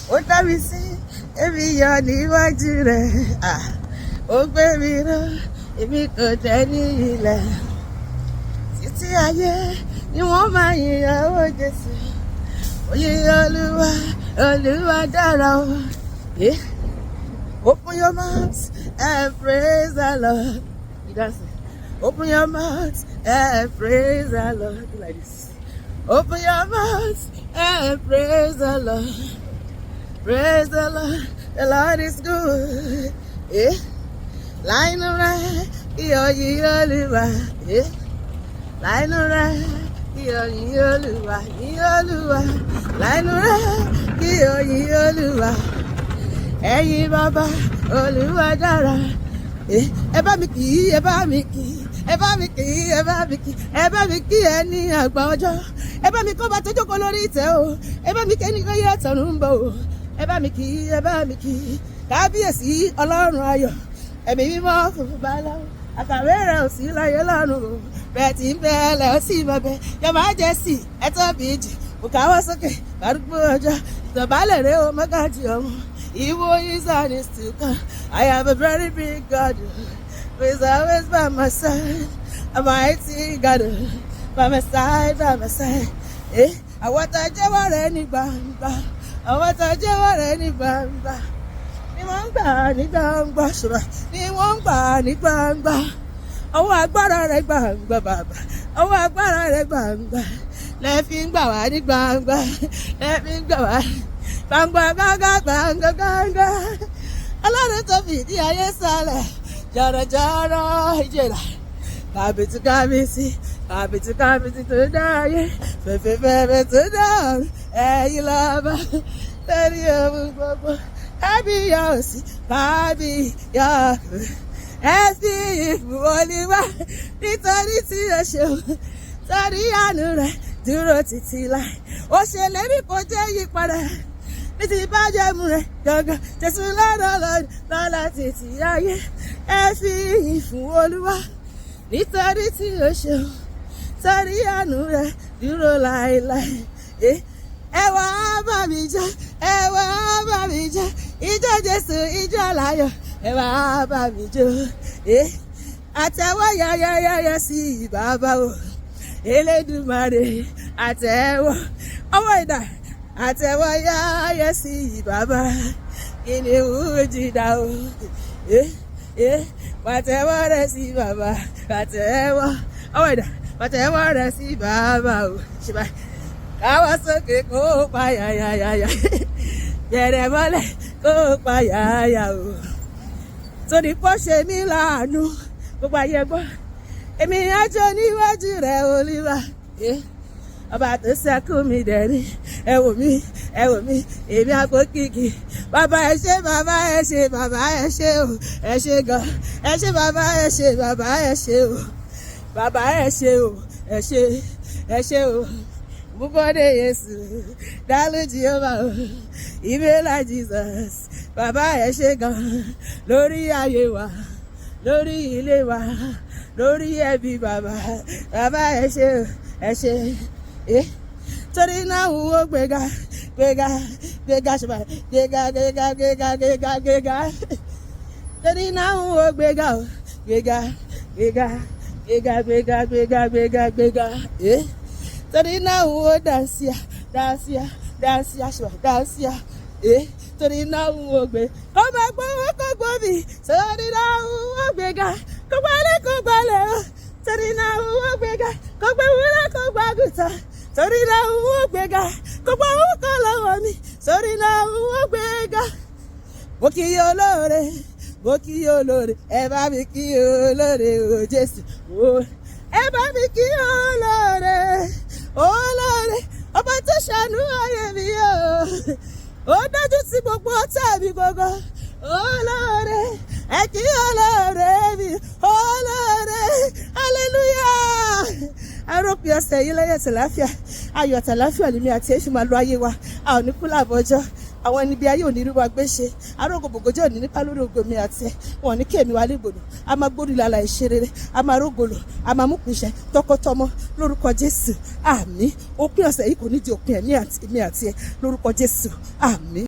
ó dá mi sí èmi yọ níwájú rẹ̀ ó gbé mi ró èmi kò tẹ́ ní ilẹ̀ títí ayé ni wọ́n máa yin owó Jésù oyin Olúwa Olúwa dára o. Open your mouth and praise the Lord. You dance. Open your mouth and praise the Lord. Like this. Open your mouth and praise the Lord. Praise the Lord. The Lord is good. Line around, Yoluwa. Line around, Yoluwa. Line around, Yoluwa. Ẹ̀yin bàbá Olúwa dára. Ẹ bá mi kì í, ẹ bá mi kì í, ẹ bá mi kì í, ẹ bá mi kì í, ẹ bá mi kì í ẹni àgbà ọjọ́. Ẹ bá mi kó bá tó jókòó lórí ìtẹ́ o. Ẹ bá mi kí ẹni kan yẹ tọ̀run ń bọ̀ o. Ẹ bá mi kì í, ẹ bá mi kì í. Kábíyèsí Ọlọ́run ayọ̀. Ẹ̀mí mímọ́ funfun báláwo. Àkàwé rẹ̀ ò sí láyé lọ́run o. Bẹ́ẹ̀ tí ń bẹ́ẹ̀ lẹ̀ ó sì mọ̀ bẹ́ẹ̀. Your Majesty ẹ tóbi jù. Bùkáwọ́ sókè, bàdúgbò ọjọ́. Ìtọ̀bálẹ̀ rẹ̀ o mọ́gàjì ọmọ. Evil is and is to come. I have a very big God who is always by my side. A mighty God by my side, by my side. Àwọn tó jẹ́wọ́ rẹ̀ ní gbangba. Àwọn tó jẹ́wọ́ rẹ̀ ní gbangba. Ni wọ́n ń gbà ní gbangba ṣùgbọ́n ni wọ́n ń gbà ní gbangba. Ọwọ́ agbára rẹ̀ gbangba bàbá. Ọwọ́ agbára rẹ̀ gbangba. Lẹ́ẹ̀fi ń gbà wá ní gbangba. Lẹ́ẹ̀fi ń gbà wá gbangba gbangba Ọlọ́run tó fìdí ayé sálẹ̀ jọ̀rọ̀jọ̀rọ̀ ìjìnlẹ̀ kábìtì tó dá ayé fẹ́fẹ́fẹ́ tó dá ọ̀run ẹ̀yin lọ́ba lórí ohun gbogbo kábíyọ̀sí kábíyọ̀kù ẹ̀sì ìfún Olúwa nítorí tí o ṣeun torí àánú rẹ̀ dúró títí láì ó ṣèlérí kò jẹ́ yípadà. Ní ti bàjẹ́ mu rẹ̀ gangan Jésù lọ́la títí ayé ẹ fi ìyìn fún Olúwa nítorí tí o ṣeun torí àánú rẹ̀ dúró láéláé. Ẹ wá bá mi jó, ẹ wá bá mi jó, ijó Jésù ijó láyọ̀, ẹ wá bá mi jó. Àtẹ́wọ́ yáyáyáyá sí bàbá o, Elédùmarè àtẹ́wọ́ ọwọ́ ìdá. Àtẹ́wọ́ yáyá sí bàbá kìnìún Júdà o. Pàtẹ́wọ́ rẹ̀ sí bàbá, pàtẹ́wọ́ ọwọ́ ìdá, pàtẹ́wọ́ rẹ̀ sí bàbá o. Ṣùgbọ́n káwọ́ sókè kó pa yáyáyáyá, bẹ̀rẹ̀ mọ́lẹ̀ kó pa yáyá o. Torí pọ́ ṣe mí láàánú gbogbo ayé gbọ́, èmi àjọ níwájú rẹ̀ Olúwa. Ọba tó ṣẹ́kù mi dẹ̀rín, ẹ wò mí, èmi àpò kìkì. Bàbá ẹ ṣé, bàbá ẹ ṣé, bàbá ẹ ṣé o, ẹ ṣé gan. Ẹ ṣé bàbá ẹ ṣé, bàbá ẹ ṣé o, bàbá ẹ ṣé o, ẹ ṣé o. Búbọ́dé Yésù, dálú Jèhófà o, ìbélà Jesus. Bàbá ẹ ṣé gan lórí ayé wa, lórí ilé wa, lórí ẹbí bàbá. Bàbá ẹ ṣé o, ẹ ṣé. Torí náà wo gbéga ṣùgbọ́n gbéga. Torí náà wo gbéga o, gbéga. Torí náà wo dànsíà ṣùgbọ́n dànsíà. Torí náà wo gbé kó máa gbówó kó gbóbi. Torí náà wo gbéga kó gbalẹ̀ o. Torí náà wo gbéga kó gbé wúrẹ́ kó gbàgùtà. Torí náà wo gbéga kó gbọ́ owó kan lọ́wọ́ mi. Torí náà wo gbéga. Mo kí yín olóore, ẹ bá mi kí olóore o Jésù. Ẹ bá mi kí olóore, ọba tó ṣàánú ayé mi o. Ó dájú tí gbogbo ọ̀tá mi gbogbo. Olóore, ẹ kí olóore mi, olóore, hallelujah. Arópin ọ̀sẹ̀ yìí lẹ́yìn tàlàáfíà, ayọ̀ tàlàáfíà lèmi àti èṣù máa lo ayé wa. A ò ní kú làbọ̀jọ́. Àwọn ẹni bí ayé ò ní rí wa gbé ṣe. Arógòbògòjọ́ ò ní nípa lórí ògo mi àti ẹ̀. Wọ́n ní kí èmi wá légbodò. A máa gbórí lálẹ́ ìṣe rere. A máa rógòlò. A máa mú pinṣẹ́ tọkọtọmọ lórúkọ Jésù. Àmín. Òpin ọ̀sẹ̀ yìí kò ní di òpin ẹ̀mí àti ẹ̀ lórúkọ Jésù. Àmín.